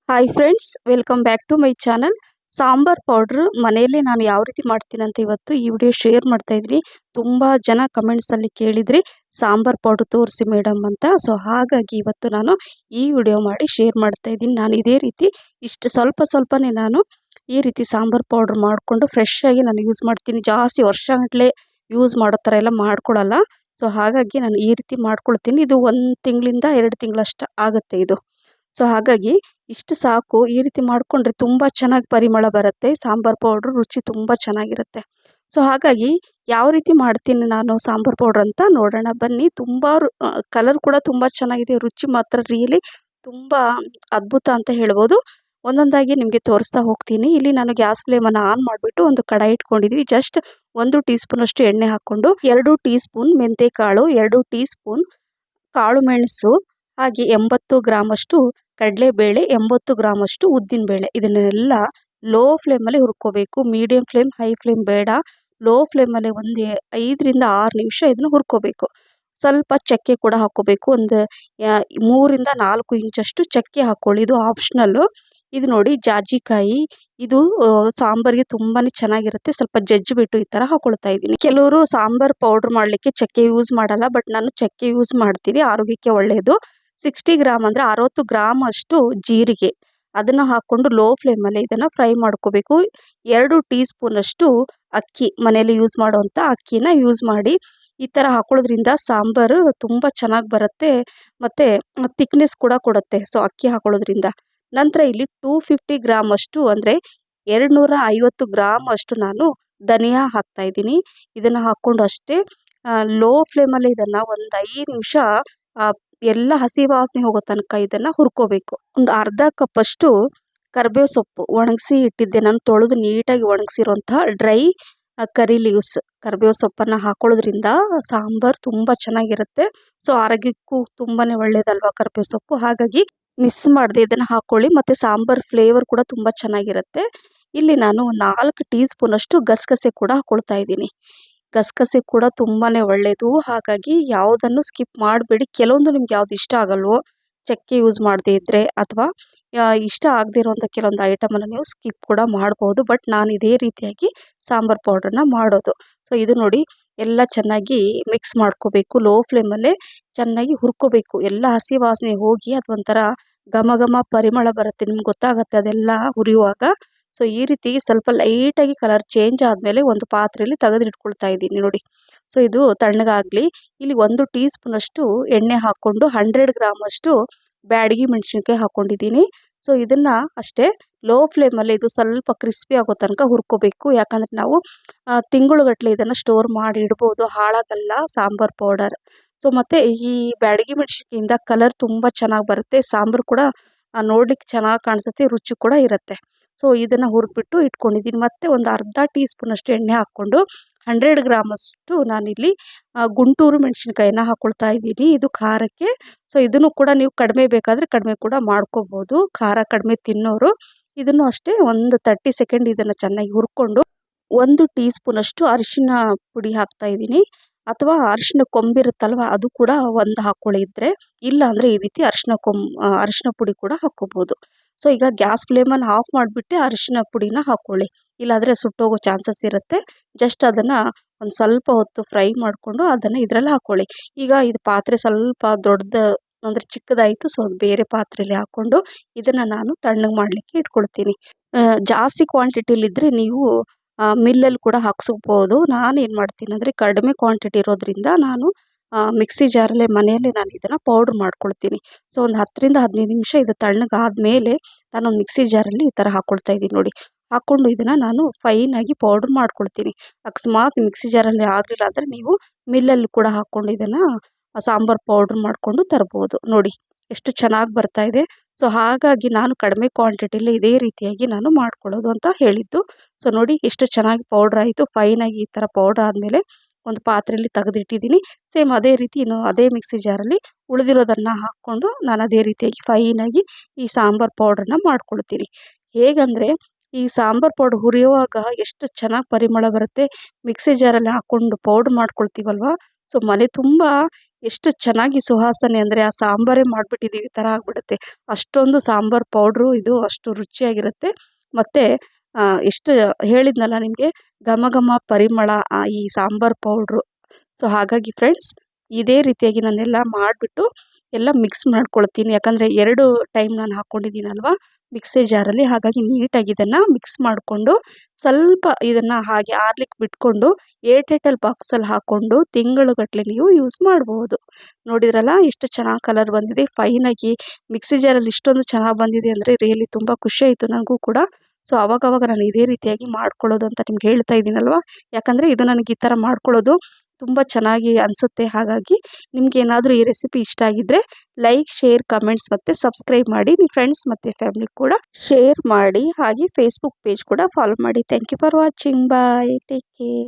Hi friends, welcome back to my channel. Sambar powder ಮನೆಯಲ್ಲೇ ನಾನು ಯಾವ ರೀತಿ ಮಾಡ್ತೀನಿ ಅಂತ ಇವತ್ತು ಈ ವಿಡಿಯೋ ಶೇರ್ ಮಾಡ್ತಾ ಇದ್ದೀನಿ. ತುಂಬ ಜನ ಕಮೆಂಟ್ಸಲ್ಲಿ ಕೇಳಿದ್ರಿ ಸಾಂಬಾರ್ ಪೌಡ್ರ್ ತೋರಿಸಿ ಮೇಡಮ್ ಅಂತ. ಸೊ ಹಾಗಾಗಿ ಇವತ್ತು ನಾನು ಈ ವಿಡಿಯೋ ಮಾಡಿ ಶೇರ್ ಮಾಡ್ತಾ ಇದ್ದೀನಿ. ನಾನು ಇದೇ ರೀತಿ ಇಷ್ಟು ಸ್ವಲ್ಪನೇ ನಾನು ಈ ರೀತಿ ಸಾಂಬಾರ್ ಪೌಡ್ರ್ ಮಾಡಿಕೊಂಡು ಫ್ರೆಶ್ ಆಗಿ ನಾನು ಯೂಸ್ ಮಾಡ್ತೀನಿ. ಜಾಸ್ತಿ ವರ್ಷಗಟ್ಟಲೆ ಯೂಸ್ ಮಾಡೋ ಥರ ಎಲ್ಲ ಮಾಡ್ಕೊಳ್ಳಲ್ಲ. ಸೊ ಹಾಗಾಗಿ ನಾನು ಈ ರೀತಿ ಮಾಡ್ಕೊಳ್ತೀನಿ. ಇದು 1 ತಿಂಗಳಿಂದ 2 ತಿಂಗಳಷ್ಟು ಆಗುತ್ತೆ ಇದು. ಸೊ ಹಾಗಾಗಿ ಇಷ್ಟು ಸಾಕು. ಈ ರೀತಿ ಮಾಡಿಕೊಂಡ್ರೆ ತುಂಬ ಚೆನ್ನಾಗಿ ಪರಿಮಳ ಬರುತ್ತೆ. ಸಾಂಬಾರ್ ಪೌಡ್ರು ರುಚಿ ತುಂಬ ಚೆನ್ನಾಗಿರುತ್ತೆ. ಸೊ ಹಾಗಾಗಿ ಯಾವ ರೀತಿ ಮಾಡ್ತೀನಿ ನಾನು ಸಾಂಬಾರ್ ಪೌಡ್ರ್ ಅಂತ ನೋಡೋಣ ಬನ್ನಿ. ತುಂಬ ಕಲರ್ ಕೂಡ ತುಂಬ ಚೆನ್ನಾಗಿದೆ. ರುಚಿ ಮಾತ್ರ ರಿಯಲಿ ತುಂಬ ಅದ್ಭುತ ಅಂತ ಹೇಳ್ಬೋದು. ಒಂದೊಂದಾಗಿ ನಿಮಗೆ ತೋರಿಸ್ತಾ ಹೋಗ್ತೀನಿ. ಇಲ್ಲಿ ನಾನು ಗ್ಯಾಸ್ ಫ್ಲೇಮನ್ನು ಆನ್ ಮಾಡಿಬಿಟ್ಟು ಒಂದು ಕಡಾಯಿ ಇಟ್ಕೊಂಡಿದ್ದೀನಿ. ಜಸ್ಟ್ 1 ಟೀ ಸ್ಪೂನಷ್ಟು ಎಣ್ಣೆ ಹಾಕ್ಕೊಂಡು 2 ಟೀ ಸ್ಪೂನ್ ಮೆಂತೆಕಾಳು, 2 ಟೀ ಸ್ಪೂನ್ ಕಾಳು ಮೆಣಸು, ಹಾಗೆ 80 ಗ್ರಾಮಷ್ಟು ಕಡಲೆಬೇಳೆ, 80 ಗ್ರಾಮಷ್ಟು ಉದ್ದಿನಬೇಳೆ, ಇದನ್ನೆಲ್ಲ ಲೋ ಫ್ಲೇಮಲ್ಲಿ ಹುರ್ಕೋಬೇಕು. ಮೀಡಿಯಂ ಫ್ಲೇಮ್, ಹೈ ಫ್ಲೇಮ್ ಬೇಡ. ಲೋ ಫ್ಲೇಮಲ್ಲಿ ಒಂದು 5 ರಿಂದ 6 ನಿಮಿಷ ಇದನ್ನು ಹುರ್ಕೋಬೇಕು. ಸ್ವಲ್ಪ ಚಕ್ಕೆ ಕೂಡ ಹಾಕ್ಕೋಬೇಕು. ಒಂದು 3 ರಿಂದ 4 ಇಂಚಷ್ಟು ಚಕ್ಕೆ ಹಾಕ್ಕೊಳ್ಳಿ. ಇದು ಆಪ್ಷನಲ್ಲು. ಇದು ನೋಡಿ ಜಾಜಿಕಾಯಿ, ಇದು ಸಾಂಬಾರಿಗೆ ತುಂಬಾ ಚೆನ್ನಾಗಿರುತ್ತೆ. ಸ್ವಲ್ಪ ಜಜ್ಜಿಬಿಟ್ಟು ಈ ಥರ ಹಾಕ್ಕೊಳ್ತಾ ಇದ್ದೀನಿ. ಕೆಲವರು ಸಾಂಬಾರ್ ಪೌಡ್ರ್ ಮಾಡಲಿಕ್ಕೆ ಚಕ್ಕೆ ಯೂಸ್ ಮಾಡಲ್ಲ, ಬಟ್ ನಾನು ಚಕ್ಕೆ ಯೂಸ್ ಮಾಡ್ತೀನಿ. ಆರೋಗ್ಯಕ್ಕೆ ಒಳ್ಳೆಯದು. 60 ಗ್ರಾಮ್ ಅಂದರೆ 60 ಗ್ರಾಮ್ ಅಷ್ಟು ಜೀರಿಗೆ, ಅದನ್ನು ಹಾಕ್ಕೊಂಡು ಲೋ ಫ್ಲೇಮಲ್ಲಿ ಇದನ್ನು ಫ್ರೈ ಮಾಡ್ಕೋಬೇಕು. 2 ಟೀ ಸ್ಪೂನಷ್ಟು ಅಕ್ಕಿ, ಮನೆಯಲ್ಲಿ ಯೂಸ್ ಮಾಡುವಂಥ ಅಕ್ಕಿನ ಯೂಸ್ ಮಾಡಿ. ಈ ಥರ ಹಾಕೊಳ್ಳೋದ್ರಿಂದ ಸಾಂಬಾರು ತುಂಬ ಚೆನ್ನಾಗಿ ಬರುತ್ತೆ ಮತ್ತು ಥಿಕ್ನೆಸ್ ಕೂಡ ಕೊಡುತ್ತೆ. ಸೊ ಅಕ್ಕಿ ಹಾಕೊಳ್ಳೋದ್ರಿಂದ. ನಂತರ ಇಲ್ಲಿ 250 ಗ್ರಾಮ್ ಅಷ್ಟು ಅಂದರೆ 250 ಗ್ರಾಮ್ ಅಷ್ಟು ನಾನು ಧನಿಯಾ ಹಾಕ್ತಾಯಿದ್ದೀನಿ. ಇದನ್ನು ಹಾಕ್ಕೊಂಡು ಅಷ್ಟೇ ಲೋ ಫ್ಲೇಮಲ್ಲಿ ಇದನ್ನು ಒಂದು 5 ನಿಮಿಷ ಎಲ್ಲ ಹಸಿ ವಾಸನೆ ಹೋಗೋ ತನಕ ಇದನ್ನು ಹುರ್ಕೋಬೇಕು. ಒಂದು ಅರ್ಧ ಕಪ್ಪಷ್ಟು ಕರಿಬೇವು ಸೊಪ್ಪು ಒಣಗಿಸಿ ಇಟ್ಟಿದ್ದೆ ನಾನು, ತೊಳೆದು ನೀಟಾಗಿ ಒಣಗಿಸಿರೋಂಥ ಡ್ರೈ ಕರಿ ಲೀವ್ಸ್ ಕರಿಬೇವು ಸೊಪ್ಪನ್ನು ಹಾಕೊಳ್ಳೋದ್ರಿಂದ ಸಾಂಬಾರು ತುಂಬ ಚೆನ್ನಾಗಿರುತ್ತೆ. ಸೊ ಆರೋಗ್ಯಕ್ಕೂ ತುಂಬಾ ಒಳ್ಳೆಯದಲ್ವ ಕರಿಬೇವು ಸೊಪ್ಪು. ಹಾಗಾಗಿ ಮಿಸ್ ಮಾಡದೆ ಇದನ್ನು ಹಾಕ್ಕೊಳ್ಳಿ. ಮತ್ತು ಸಾಂಬಾರು ಫ್ಲೇವರ್ ಕೂಡ ತುಂಬ ಚೆನ್ನಾಗಿರುತ್ತೆ. ಇಲ್ಲಿ ನಾನು 4 ಟೀ ಸ್ಪೂನಷ್ಟು ಗಸಗಸೆ ಕೂಡ ಹಾಕ್ಕೊಳ್ತಾ ಇದ್ದೀನಿ. ಗಸಗಸೆ ಕೂಡ ತುಂಬಾ ಒಳ್ಳೆಯದು. ಹಾಗಾಗಿ ಯಾವುದನ್ನು ಸ್ಕಿಪ್ ಮಾಡಬೇಡಿ. ಕೆಲವೊಂದು ನಿಮ್ಗೆ ಯಾವ್ದು ಇಷ್ಟ ಆಗಲ್ವೋ, ಚಕ್ಕೆ ಯೂಸ್ ಮಾಡದೇ ಇದ್ದರೆ ಅಥವಾ ಇಷ್ಟ ಆಗದೇ ಇರೋಂಥ ಕೆಲವೊಂದು ಐಟಮನ್ನು ನೀವು ಸ್ಕಿಪ್ ಕೂಡ ಮಾಡ್ಬೋದು. ಬಟ್ ನಾನು ಇದೇ ರೀತಿಯಾಗಿ ಸಾಂಬಾರ್ ಪೌಡ್ರನ್ನ ಮಾಡೋದು. ಸೊ ಇದು ನೋಡಿ ಎಲ್ಲ ಚೆನ್ನಾಗಿ ಮಿಕ್ಸ್ ಮಾಡ್ಕೋಬೇಕು. ಲೋ ಫ್ಲೇಮಲ್ಲೇ ಚೆನ್ನಾಗಿ ಹುರ್ಕೋಬೇಕು. ಎಲ್ಲ ಹಸಿ ವಾಸನೆ ಹೋಗಿ ಅದೊಂಥರ ಘಮ ಘಮ ಪರಿಮಳ ಬರುತ್ತೆ. ನಿಮ್ಗೆ ಗೊತ್ತಾಗುತ್ತೆ ಅದೆಲ್ಲ ಹುರಿಯುವಾಗ. ಸೊ ಈ ರೀತಿ ಸ್ವಲ್ಪ ಲೈಟಾಗಿ ಕಲರ್ ಚೇಂಜ್ ಆದಮೇಲೆ ಒಂದು ಪಾತ್ರೆಯಲ್ಲಿ ತೆಗೆದು ಇಟ್ಕೊಳ್ತಾ ಇದ್ದೀನಿ ನೋಡಿ. ಸೊ ಇದು ತಣ್ಣಗಾಗಲಿ. ಇಲ್ಲಿ 1 ಟೀ ಸ್ಪೂನಷ್ಟು ಎಣ್ಣೆ ಹಾಕ್ಕೊಂಡು 100 ಗ್ರಾಮ್ ಅಷ್ಟು ಬ್ಯಾಡಗಿ ಮೆಣಸಿನ್ಕಾಯಿ ಹಾಕ್ಕೊಂಡಿದ್ದೀನಿ. ಸೊ ಇದನ್ನು ಅಷ್ಟೇ ಲೋ ಫ್ಲೇಮಲ್ಲಿ ಇದು ಸ್ವಲ್ಪ ಕ್ರಿಸ್ಪಿ ಆಗೋ ತನಕ ಹುರ್ಕೋಬೇಕು. ಯಾಕಂದರೆ ನಾವು ತಿಂಗಳುಗಟ್ಟಲೆ ಇದನ್ನು ಸ್ಟೋರ್ ಮಾಡಿ ಇಡ್ಬೋದು, ಹಾಳಾಗಲ್ಲ ಸಾಂಬಾರ್ ಪೌಡರ್. ಸೊ ಮತ್ತು ಈ ಬ್ಯಾಡಗಿ ಮೆಣಸಿನ್ಕಾಯಿಂದ ಕಲರ್ ತುಂಬ ಚೆನ್ನಾಗಿ ಬರುತ್ತೆ. ಸಾಂಬಾರು ಕೂಡ ನೋಡ್ಲಿಕ್ಕೆ ಚೆನ್ನಾಗಿ ಕಾಣಿಸುತ್ತೆ, ರುಚಿ ಕೂಡ ಇರುತ್ತೆ. ಸೊ ಇದನ್ನು ಹುರಿದ್ಬಿಟ್ಟು ಇಟ್ಕೊಂಡಿದ್ದೀನಿ. ಮತ್ತು ಒಂದು ಅರ್ಧ ಟೀ ಸ್ಪೂನಷ್ಟು ಎಣ್ಣೆ ಹಾಕ್ಕೊಂಡು 100 ಗ್ರಾಮಷ್ಟು ನಾನಿಲ್ಲಿ ಗುಂಟೂರು ಮೆಣಸಿನ್ಕಾಯಿನ ಹಾಕ್ಕೊಳ್ತಾ ಇದ್ದೀನಿ. ಇದು ಖಾರಕ್ಕೆ. ಸೊ ಇದನ್ನು ಕೂಡ ನೀವು ಕಡಿಮೆ ಬೇಕಾದರೆ ಕಡಿಮೆ ಕೂಡ ಮಾಡ್ಕೋಬೋದು, ಖಾರ ಕಡಿಮೆ ತಿನ್ನೋರು. ಇದನ್ನು ಅಷ್ಟೇ ಒಂದು 30 ಸೆಕೆಂಡ್ ಇದನ್ನು ಚೆನ್ನಾಗಿ ಹುರ್ಕೊಂಡು 1 ಟೀ ಸ್ಪೂನಷ್ಟು ಅರಿಶಿನ ಪುಡಿ ಹಾಕ್ತಾ ಇದ್ದೀನಿ. ಅಥವಾ ಅರಿಶಿನ ಕೊಂಬಿರುತ್ತಲ್ವ, ಅದು ಕೂಡ ಒಂದು ಹಾಕ್ಕೊಳ್ಳಿ ಇದ್ದರೆ. ಇಲ್ಲ ಅಂದರೆ ಈ ರೀತಿ ಅರಿಶಿನ ಪುಡಿ ಕೂಡ ಹಾಕ್ಕೋಬೋದು. ಸೊ ಈಗ ಗ್ಯಾಸ್ ಫ್ಲೇಮನ್ನು ಆಫ್ ಮಾಡಿಬಿಟ್ಟೆ ಅರಿಶಿನ ಪುಡಿನ ಹಾಕ್ಕೊಳ್ಳಿ, ಇಲ್ಲಾಂದರೆ ಸುಟ್ಟೋಗೋ ಚಾನ್ಸಸ್ ಇರುತ್ತೆ. ಜಸ್ಟ್ ಅದನ್ನು ಒಂದು ಸ್ವಲ್ಪ ಹೊತ್ತು ಫ್ರೈ ಮಾಡಿಕೊಂಡು ಅದನ್ನು ಇದರಲ್ಲಿ ಹಾಕ್ಕೊಳ್ಳಿ. ಈಗ ಇದು ಪಾತ್ರೆ ಸ್ವಲ್ಪ ದೊಡ್ಡದು ಅಂದರೆ ಚಿಕ್ಕದಾಯಿತು. ಸೊ ಬೇರೆ ಪಾತ್ರೆಯಲ್ಲಿ ಹಾಕ್ಕೊಂಡು ಇದನ್ನು ನಾನು ತಣ್ಣಗೆ ಮಾಡಲಿಕ್ಕೆ ಇಟ್ಕೊಳ್ತೀನಿ. ಜಾಸ್ತಿ ಕ್ವಾಂಟಿಟಿಲಿದ್ದರೆ ನೀವು ಮಿಲ್ಲಲ್ಲಿ ಕೂಡ ಹಾಕ್ಸ್ಕೋಬೋದು. ನಾನು ಏನು ಮಾಡ್ತೀನಿ ಅಂದರೆ ಕಡಿಮೆ ಕ್ವಾಂಟಿಟಿ ಇರೋದ್ರಿಂದ ನಾನು ಮಿಕ್ಸಿ ಜಾರಲ್ಲೇ ಮನೆಯಲ್ಲೇ ನಾನು ಇದನ್ನು ಪೌಡ್ರ್ ಮಾಡ್ಕೊಳ್ತೀನಿ. ಸೊ ಒಂದು 10 ರಿಂದ 15 ನಿಮಿಷ ಇದು ತಣ್ಣಗಾದಮೇಲೆ ನಾನೊಂದು ಮಿಕ್ಸಿ ಜಾರಲ್ಲಿ ಈ ಥರ ಹಾಕ್ಕೊಳ್ತಾ ಇದ್ದೀನಿ ನೋಡಿ. ಹಾಕ್ಕೊಂಡು ಇದನ್ನು ನಾನು ಫೈನಾಗಿ ಪೌಡ್ರ್ ಮಾಡ್ಕೊಳ್ತೀನಿ. ಅಕಸ್ಮಾತ್ ಮಿಕ್ಸಿ ಜಾರಲ್ಲಿ ಆಗಲಿಲ್ಲ ಅಂದರೆ ನೀವು ಮಿಲ್ಲಲ್ಲಿ ಕೂಡ ಹಾಕ್ಕೊಂಡು ಇದನ್ನು ಸಾಂಬಾರು ಪೌಡ್ರ್ ಮಾಡಿಕೊಂಡು ತರ್ಬೋದು. ನೋಡಿ ಎಷ್ಟು ಚೆನ್ನಾಗಿ ಬರ್ತಾಯಿದೆ. ಸೊ ಹಾಗಾಗಿ ನಾನು ಕಡಿಮೆ ಕ್ವಾಂಟಿಟಿಲಿ ಇದೇ ರೀತಿಯಾಗಿ ನಾನು ಮಾಡ್ಕೊಳ್ಳೋದು ಅಂತ ಹೇಳಿದ್ದು. ಸೊ ನೋಡಿ ಎಷ್ಟು ಚೆನ್ನಾಗಿ ಪೌಡ್ರ್ ಆಯಿತು. ಫೈನಾಗಿ ಈ ಥರ ಪೌಡ್ರ್ ಆದಮೇಲೆ ಒಂದು ಪಾತ್ರೆಯಲ್ಲಿ ತೆಗೆದಿಟ್ಟಿದ್ದೀನಿ. ಸೇಮ್ ಅದೇ ರೀತಿ ಇನ್ನು ಅದೇ ಮಿಕ್ಸಿ ಜಾರಲ್ಲಿ ಉಳಿದಿರೋದನ್ನು ಹಾಕ್ಕೊಂಡು ನಾನು ಅದೇ ರೀತಿಯಾಗಿ ಫೈನಾಗಿ ಈ ಸಾಂಬಾರು ಪೌಡ್ರನ್ನ ಮಾಡ್ಕೊಳ್ತೀನಿ. ಹೇಗಂದರೆ ಈ ಸಾಂಬಾರು ಪೌಡ್ರ್ ಹುರಿಯುವಾಗ ಎಷ್ಟು ಚೆನ್ನಾಗಿ ಪರಿಮಳ ಬರುತ್ತೆ. ಮಿಕ್ಸಿ ಜಾರಲ್ಲಿ ಹಾಕ್ಕೊಂಡು ಪೌಡ್ರ್ ಮಾಡ್ಕೊಳ್ತೀವಲ್ವ, ಸೊ ಮನೆ ತುಂಬ ಎಷ್ಟು ಚೆನ್ನಾಗಿ ಸುವಾಸನೆ ಅಂದರೆ ಆ ಸಾಂಬಾರೇ ಮಾಡಿಬಿಟ್ಟಿದ್ದೀವಿ ಥರ ಆಗಿಬಿಡುತ್ತೆ. ಅಷ್ಟೊಂದು ಸಾಂಬಾರು ಪೌಡ್ರು ಇದು ಅಷ್ಟು ರುಚಿಯಾಗಿರುತ್ತೆ. ಮತ್ತು ಎಷ್ಟು ಹೇಳಿದ್ನಲ್ಲ ನಿಮಗೆ ಘಮ ಘಮ ಪರಿಮಳ ಈ ಸಾಂಬಾರು ಪೌಡ್ರು. ಸೊ ಹಾಗಾಗಿ ಫ್ರೆಂಡ್ಸ್ ಇದೇ ರೀತಿಯಾಗಿ ನಾನೆಲ್ಲ ಮಾಡಿಬಿಟ್ಟು ಎಲ್ಲ ಮಿಕ್ಸ್ ಮಾಡ್ಕೊಳ್ತೀನಿ. ಯಾಕಂದರೆ 2 ಟೈಮ್ ನಾನು ಹಾಕ್ಕೊಂಡಿದ್ದೀನಲ್ವ ಮಿಕ್ಸಿ ಜಾರಲ್ಲಿ, ಹಾಗಾಗಿ ನೀಟಾಗಿ ಇದನ್ನು ಮಿಕ್ಸ್ ಮಾಡಿಕೊಂಡು ಸ್ವಲ್ಪ ಇದನ್ನು ಹಾಗೆ ಆರ್ಲಿಕ್ಕೆ ಬಿಟ್ಕೊಂಡು ಏರ್ಟೈಟಲ್ ಬಾಕ್ಸಲ್ಲಿ ಹಾಕ್ಕೊಂಡು ತಿಂಗಳುಗಟ್ಟಲೆ ನೀವು ಯೂಸ್ ಮಾಡ್ಬೋದು. ನೋಡಿದ್ರಲ್ಲ ಎಷ್ಟು ಚೆನ್ನಾಗಿ ಕಲರ್ ಬಂದಿದೆ ಫೈನಾಗಿ. ಮಿಕ್ಸಿ ಜಾರಲ್ಲಿ ಇಷ್ಟೊಂದು ಚೆನ್ನಾಗಿ ಬಂದಿದೆ ಅಂದರೆ ರಿಯಲಿ ತುಂಬ ಖುಷಿ ಆಯಿತು ನನಗೂ ಕೂಡ. ಸೊ ಅವಾಗವಾಗ ನಾನು ಇದೇ ರೀತಿಯಾಗಿ ಮಾಡ್ಕೊಳ್ಳೋದು ಅಂತ ನಿಮ್ಗೆ ಹೇಳ್ತಾ ಇದ್ದೀನಲ್ವ. ಯಾಕಂದರೆ ಇದು ನನಗೆ ಈ ಥರ ಮಾಡ್ಕೊಳ್ಳೋದು ತುಂಬ ಚೆನ್ನಾಗಿ ಅನಿಸುತ್ತೆ. ಹಾಗಾಗಿ ನಿಮಗೇನಾದರೂ ಈ ರೆಸಿಪಿ ಇಷ್ಟ ಆಗಿದ್ದರೆ ಲೈಕ್, ಶೇರ್, ಕಮೆಂಟ್ಸ್ ಮತ್ತು ಸಬ್ಸ್ಕ್ರೈಬ್ ಮಾಡಿ. ನಿಮ್ಮ ಫ್ರೆಂಡ್ಸ್ ಮತ್ತು ಫ್ಯಾಮಿಲಿ ಕೂಡ ಶೇರ್ ಮಾಡಿ. ಹಾಗೆ ಫೇಸ್ಬುಕ್ ಪೇಜ್ ಕೂಡ ಫಾಲೋ ಮಾಡಿ. Thank you for watching. Bye, take care.